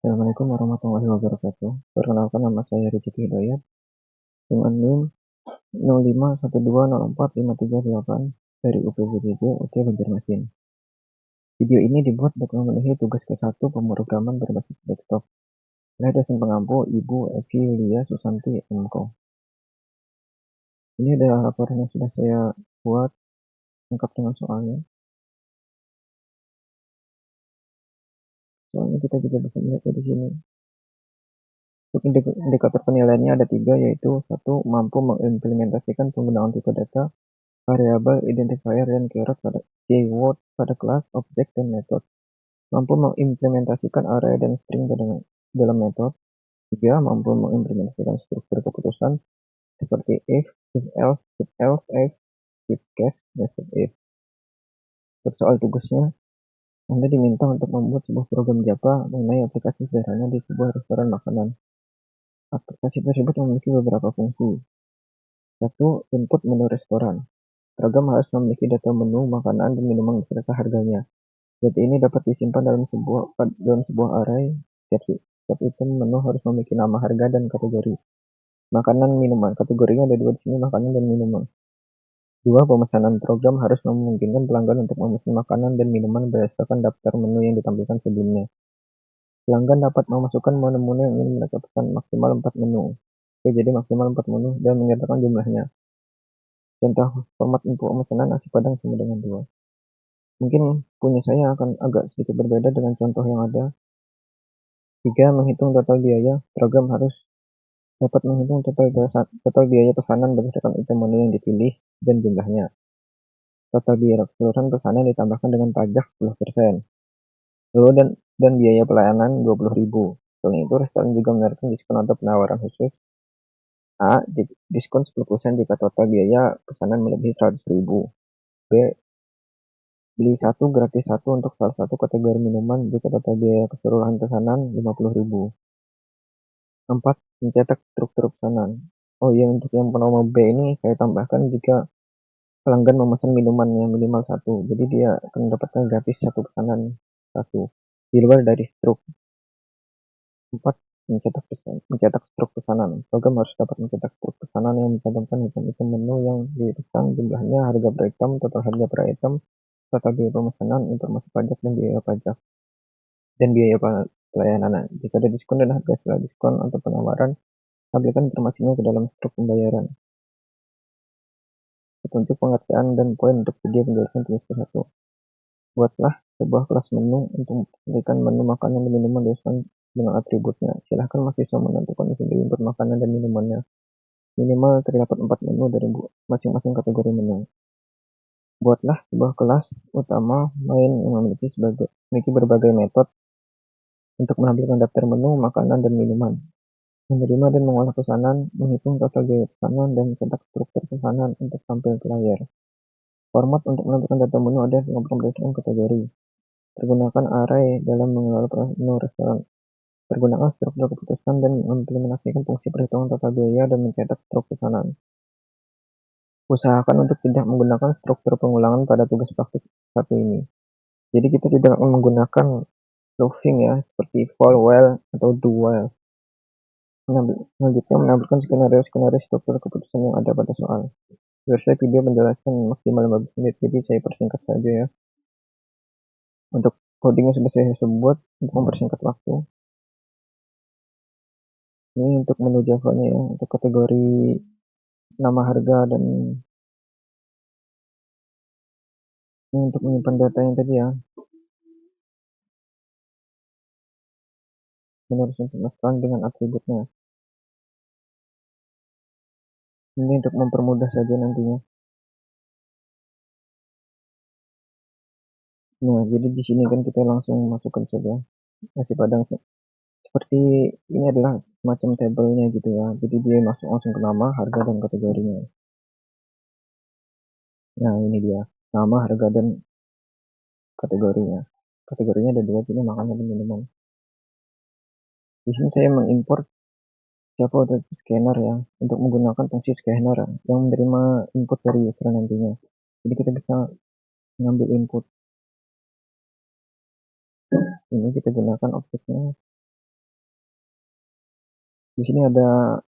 Assalamualaikum warahmatullahi wabarakatuh. Perkenalkan nama saya Rizky Hidayat dengan NIM 0512045338 dari UPBJJ UT Banjarmasin. Video ini dibuat untuk memenuhi tugas ke-1 pemrograman berbasis desktop oleh dosen pengampu Ibu Evilia Susanti MKo. Ini adalah laporan yang sudah saya buat lengkap dengan soalnya. Soalnya kita juga bisa melihat di sini. Untuk indikator penilaiannya ada 3, yaitu 1. Mampu mengimplementasikan penggunaan tipe data, variabel, identifier, dan keyword pada kelas, objek, dan metode. Mampu mengimplementasikan array dan string dalam metode. 3. Mampu mengimplementasikan struktur keputusan seperti if else, if, switch case, nested if. Untuk soal tugasnya, Anda diminta untuk membuat sebuah program Java mengenai aplikasi sederhana di sebuah restoran makanan. Aplikasi tersebut memiliki beberapa fungsi. 1. Input menu restoran. Program harus memiliki data menu, makanan, dan minuman beserta harganya. Data ini dapat disimpan dalam sebuah array. Setiap item menu harus memiliki nama, harga, dan kategori. Makanan, minuman. Kategorinya ada 2 di sini, makanan dan minuman. 2. Pemesanan. Program harus memungkinkan pelanggan untuk memesan makanan dan minuman berdasarkan daftar menu yang ditampilkan sebelumnya. Pelanggan dapat memasukkan menu-menu yang ingin mereka pesan, maksimal 4 menu. Oke, jadi maksimal 4 menu dan menyatakan jumlahnya. Contoh format info pemesanan nasi padang sama dengan 2. Mungkin punya saya akan agak sedikit berbeda dengan contoh yang ada. 3. Menghitung total biaya. Program harus dapat menghitung total biaya pesanan berdasarkan item menu yang dipilih dan jumlahnya. Total biaya keseluruhan pesanan ditambahkan dengan pajak 10%. Lalu dan biaya pelayanan 20.000. Selain itu, restoran juga menawarkan diskon atau penawaran khusus. A. Diskon 10% jika total biaya pesanan melebihi 100.000. B. Beli 1 gratis 1 untuk salah satu kategori minuman jika total biaya keseluruhan pesanan 50.000. 4. Mencetak struktur pesanan. Oh iya, untuk yang penomor B ini saya tambahkan jika pelanggan memesan minumannya minimal 1. Jadi dia akan mendapatkan gratis 1 pesanan 1. Di luar dari struk. 4. Mencetak struk pesanan. Program harus dapat mencetak struk pesanan yang mencantumkan item-item menu yang dipesan, jumlahnya, harga per item, total harga per item, total biaya pemesanan, informasi pajak dan biaya pajak, dan biaya pelayanan. Jika ada diskon dan harga setelah diskon atau penawaran, tampilkan informasinya ke dalam struk pembayaran. Petunjuk pengertian dan poin untuk video penjelasan tulis ke-1. Buatlah sebuah kelas menu untuk memberikan menu makanan dan minuman dengan atributnya. Silahkan mahasiswa menentukan sendiri input makanan dan minumannya. Minimal terdapat 4 menu dari masing-masing kategori menu. Buatlah sebuah kelas utama main yang memiliki berbagai metode untuk menampilkan daftar menu, makanan, dan minuman. Menerima dan mengolah pesanan, menghitung total biaya pesanan, dan mencetak struktur pesanan untuk tampil ke layar. Format untuk menampilkan data menu ada berdasarkan kategori. Pergunakan array dalam mengelola menu restoran. Pergunakan struktur keputusan dan mengimplementasikan fungsi perhitungan total biaya dan mencetak struk pesanan. Usahakan untuk tidak menggunakan struktur pengulangan pada tugas praktik 1 ini. Jadi kita tidak akan menggunakan looping ya, seperti for while atau do while. Selanjutnya menampilkan skenario struktur keputusan yang ada pada soal. Durasi video penjelasan maksimal 15 menit, jadi saya persingkat saja ya. Untuk codingnya sudah saya sebut untuk mempersingkat waktu. Ini untuk menu Java-nya ya, untuk kategori nama, harga, dan ini untuk menyimpan data yang tadi ya. Menuliskan penampakan dengan atributnya. Ini untuk mempermudah saja nantinya. Nah, jadi di sini kan kita langsung masukkan saja nasi padang. Seperti ini adalah semacam tabelnya gitu ya. Jadi dia masuk langsung ke nama, harga, dan kategorinya. Nah, ini dia nama, harga, dan kategorinya. Kategorinya ada 2, ini makanan dan minuman. Di sini saya mengimport Java Auto Scanner ya, untuk menggunakan fungsi scanner yang menerima input dari user nantinya. Jadi kita bisa mengambil input. Ini kita gunakan objeknya Di sini ada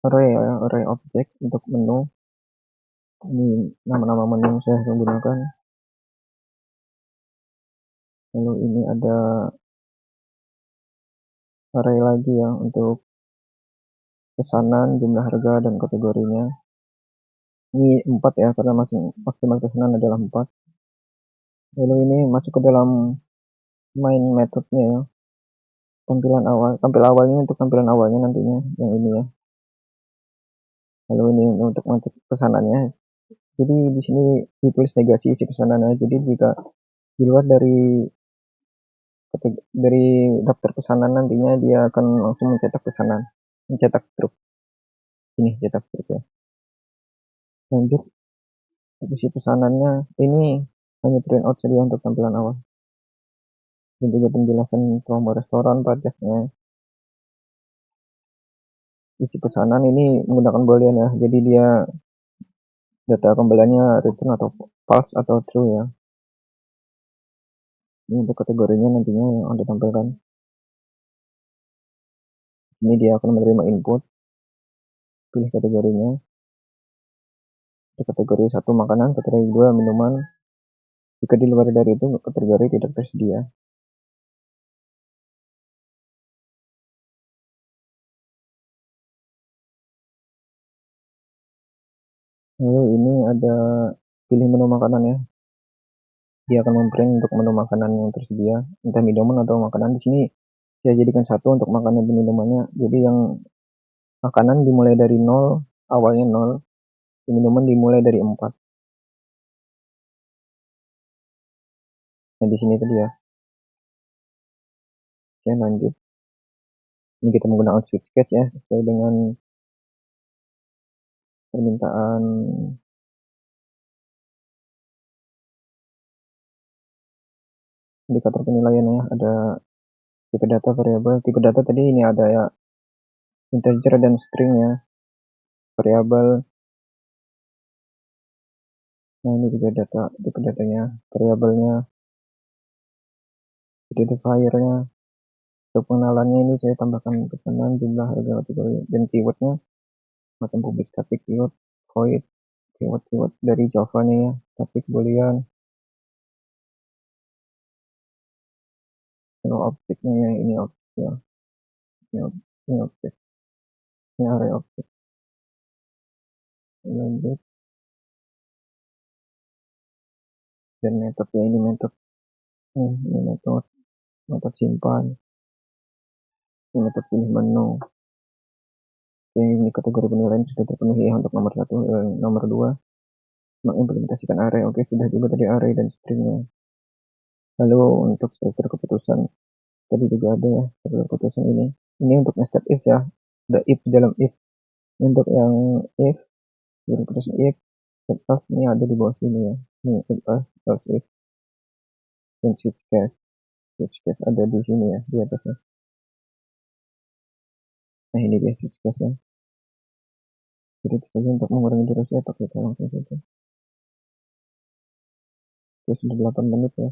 array ya, array objek untuk menu. Ini nama-nama menu yang saya gunakan. Lalu ini ada array lagi ya untuk pesanan, jumlah harga, dan kategorinya. Ini 4 ya, karena maksimal pesanan adalah 4. Lalu ini masuk ke dalam main methodnya ya. Tampil awalnya untuk tampilan awalnya nantinya yang ini ya. Lalu ini untuk masuk pesanannya. Jadi di sini ditulis negasi isi pesanannya. Jadi jika di luar dari daftar pesanan nantinya dia akan langsung mencetak truk. Ini cetak truk ya. Lanjut isi pesanannya, ini hanya print out saja untuk tampilan awal. Dan juga penjelasan promo restoran, pajaknya. Isi pesanan ini menggunakan boolean ya, jadi dia data kembaliannya return atau false atau true ya. Ini untuk kategorinya nantinya yang Anda tampilkan. Ini dia akan menerima input, pilih kategorinya. Di kategori 1 makanan, kategori 2 minuman. Jika di luar dari itu, kategori tidak tersedia. Lalu ini ada pilih menu makanan ya. Dia akan memprint untuk menu makanan yang tersedia, entah minuman atau makanan. Di sini saya jadikan satu untuk makanan dan minumannya. Jadi yang makanan dimulai dari 0, awalnya 0. Minuman dimulai dari 4. Nah di sini tadi ya. Oke, lanjut. Ini kita menggunakan switch case ya, sesuai dengan permintaan indikator penilaian ya. Ada tipe data variabel. Tipe data tadi ini ada ya integer dan string ya. Variabel. Nah ini juga data, tipe datanya, variabelnya, identifiernya. Untuk pengenalannya ini saya tambahkan pesanan, jumlah, harga, kategori, dan keywordnya macam public static, keyword, void, keyword dari Java-nya ya, static, boolean. Kalau objeknya ya, ini objek ya, ini objek, ini array objek. Lanjut. Dan metodnya ini metode, ini metode simpan, ini metode pilih menu. Ini kategori penilaian sudah terpenuhi ya untuk nomor 1. Nomor 2 mengimplementasikan array. Oke, sudah juga tadi array dan stringnya. Lalu untuk struktur keputusan tadi juga ada ya, struktur keputusan ini untuk nested if ya, ada if dalam if. Untuk yang if, struktur keputusan if, else ini ada di bawah sini ya. Ini else if, dan switch case ada di sini ya, di atasnya. Nah ini dia switch case ya. Jadi itu saja untuk mengurangi durasi atau kita langsung saja. Itu sudah 8 menit ya.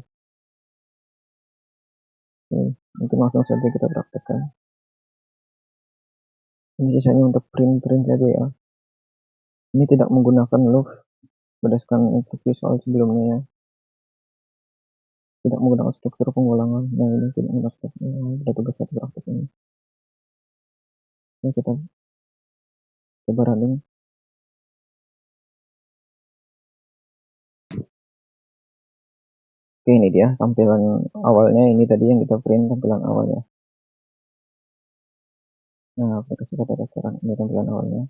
Mungkin langsung saja kita praktekkan. Ini sisanya untuk print saja ya. Ini tidak menggunakan loop berdasarkan instruksi soal sebelumnya ya. Tidak menggunakan struktur pengulangan. Nah ini tidak menggunakan struktur pengulangan. Ada tugas satu praktek ini. Ini kita coba running. Oke, ini dia tampilan awalnya. Ini tadi yang kita print tampilan awalnya. Nah, aplikasi kata restoran ini tampilan awalnya.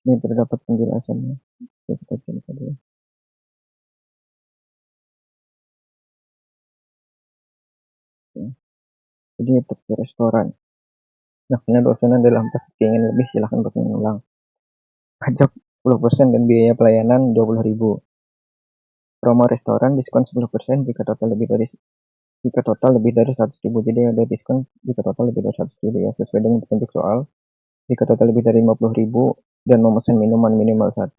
Ini terdapat penjelasannya. Kita cek tadi. Jadi untuk restoran. Nah, ini dosen dalam pasti ingin lebih silahkan pesan ulang. Pajak 10% dan biaya pelayanan 20.000. Promo restoran diskon 10% jika total lebih dari 100.000. Jadi ada diskon jika total lebih dari 100.000 ya, sesuai dengan petunjuk soal. Jika total lebih dari 50.000 dan memesan minuman minimal 1.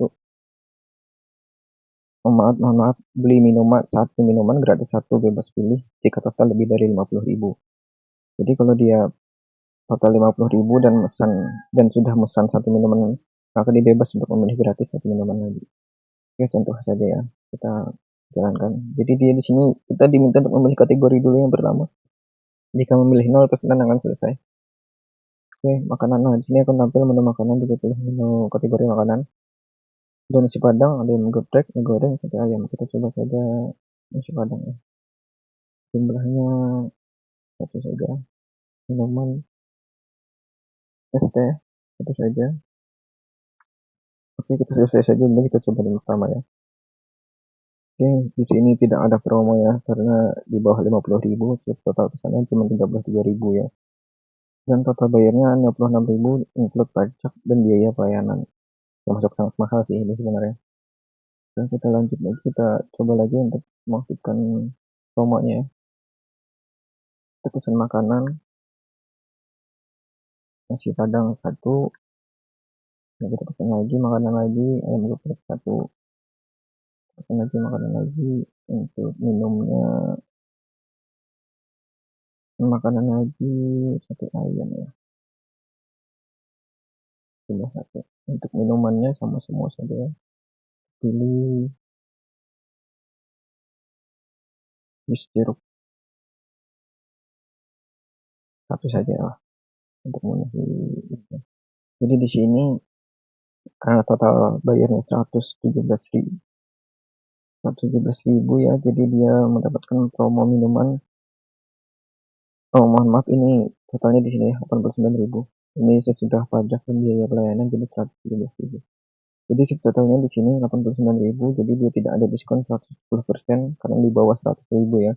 Mohon maaf, beli satu minuman gratis 1 bebas pilih jika total lebih dari 50.000. Jadi kalau dia total 50.000 dan sudah mesan satu minuman, maka dia bebas untuk memilih gratis satu minuman lagi. Oke, contoh saja ya, kita jalankan. Jadi dia di sini kita diminta untuk memilih kategori dulu yang pertama. Jika memilih 0, kesenangan akan selesai. Oke, makanan. Nah, di sini akan tampil menu makanan, juga pilih menu kategori makanan. Ada nasi padang, ada yang geprek, mie goreng, sate ayam. Kita coba saja nasi padang ya. Jumlahnya satu saja. Minuman es teh satu saja. Oke, kita selesai saja. Ini kita coba yang pertama ya. Oke, di sini tidak ada promo ya, karena di bawah 50.000, total pesanan cuma 33.000 ya. Dan total bayarnya 66.000, include pajak dan biaya pelayanan. Termasuk sangat mahal sih ini sebenarnya. Dan kita lanjut lagi, kita coba lagi untuk mengaktifkan promonya ya. Kita pesan makanan, nasi padang satu, nah kita pesan lagi makanan lagi, ayam geprek satu, pesan lagi makanan lagi. Untuk minumnya, makanan lagi sate ayam ya, sudah satu. Untuk minumannya sama semua saja ya. Pilih jus jeruk satu saja lah untuk memenuhi itu. Jadi di sini karena total bayarnya 117.000 ya, jadi dia mendapatkan promo minuman. Oh, mohon maaf, ini totalnya di sini 89.000. Ini sesudah pajak dan biaya pelayanan jadi 117.000. Jadi totalnya di sini 89.000, jadi dia tidak ada diskon 110% karena di bawah 100.000 ya.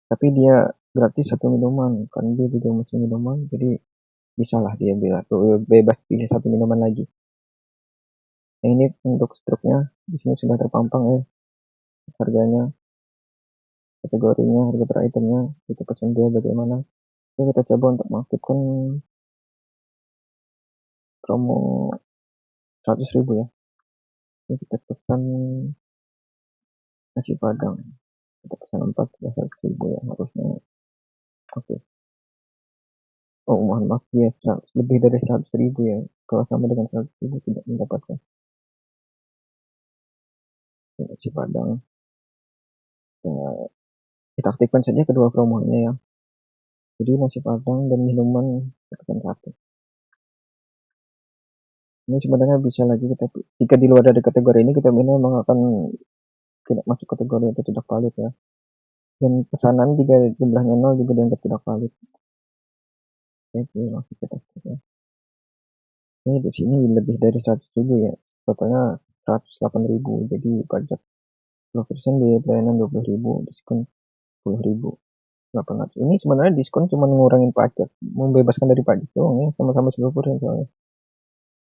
Tapi dia gratis satu minuman, karena dia juga musim minuman, jadi bisalah dia bebas pilih satu minuman lagi. Nah, ini untuk struknya di sini sudah terpampang ya, harganya, kategorinya, harga per itemnya, kita pesan dia bagaimana. Oke, kita coba untuk mengaktifkan promo 100.000 ya. Ini kita pesan nasi padang, kita pesan 4 sudah 100.000 ya harusnya. Oke. Oh, mohon maaf ya, lebih dari 100.000 ya. Kalau sama dengan 100.000 tidak mendapatkan nasi padang. Ya, kita aktifkan saja kedua promonya ya. Jadi nasi padang dan minuman tekan satu. Ini sebenarnya bisa lagi kita, jika di luar dari kategori ini kita memang akan tidak masuk kategori atau tidak valid ya. Dan pesanan jika jumlahnya 0 juga dianggap tidak valid. Oke, langsung kita start ya. Ini di sini lebih dari 100.000 ya. Totalnya 108.000. Jadi pajak 10%, biaya pelayanan 20.000, diskon 10.000. 800. Ini sebenarnya diskon cuma ngurangin pajak, membebaskan dari pajak doang ya, sama-sama 10% soalnya.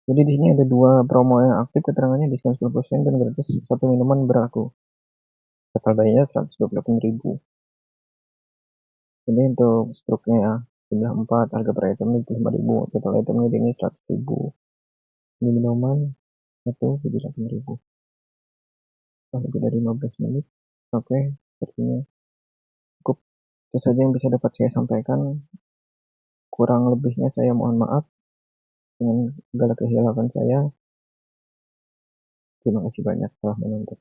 Jadi di sini ada dua promo yang aktif, keterangannya diskon 10% dan gratis satu minuman berlaku. Total bayarnya 128.000. Ini untuk struknya ya, jumlah 4, harga per item 5.000, total itemnya ini 100.000. Ini minuman satu jadi 8.000. Lebih dari 15 menit. Oke, sepertinya cukup. Itu saja yang bisa dapat saya sampaikan. Kurang lebihnya saya mohon maaf dengan segala kehilapan saya. Terima kasih banyak telah menonton.